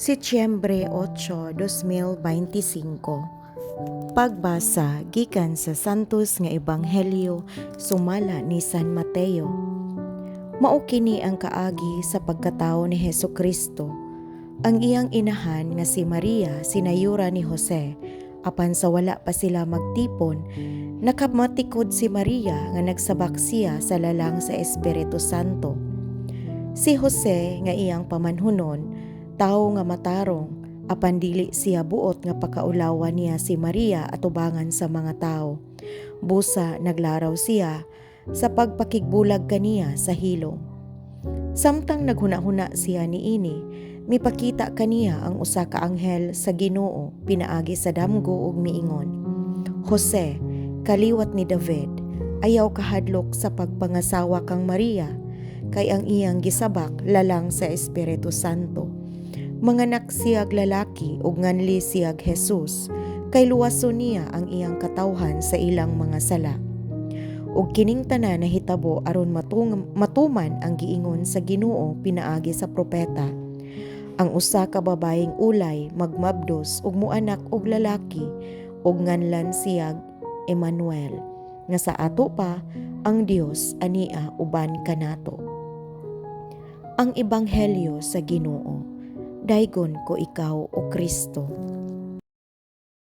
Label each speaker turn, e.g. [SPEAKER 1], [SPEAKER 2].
[SPEAKER 1] Setyembre 8, 2025. Pagbasa gikan sa Santos nga Ebanghelyo sumala ni San Mateo. Mao kini ang kaagi sa pagkatao ni Hesukristo. Ang iyang inahan nga si Maria sinayura ni Jose, apan sa wala pa sila magtipon, nakamatikod si Maria nga nagsabak siya sa lalang sa Espiritu Santo. Si Jose nga iyang pamanhunon, tao nga matarong, apan dili siya buot nga pakaulawan niya si Maria atubangan sa mga tao. Busa naglaraw siya sa pagpakigbulag kaniya sa hilom. Samtang naghuna-huna siya niini, mipakita kaniya ang usa ka anghel sa Ginoo pinaagi sa damgo ug miingon, "Jose, kaliwat ni David, ayaw kahadlok sa pagpangasawa kang Maria, kay ang iyang gisabak lalang sa Espiritu Santo. Manganak siyag lalaki ug nganli siyag Jesus, kay luwason niya ang iyang katawhan sa ilang mga sala. Ug kining tanan nahitabo aron matuman ang giingon sa Ginoo pinaagi sa propeta. Ang usa ka babaeng ulay magmabdos ug muanak og lalaki, ug nganlan siyag Emmanuel, nga sa ato pa ang Dios ania uban kanato." Ang Ebanghelyo sa Ginoo. Daygon ko ikaw, O Kristo.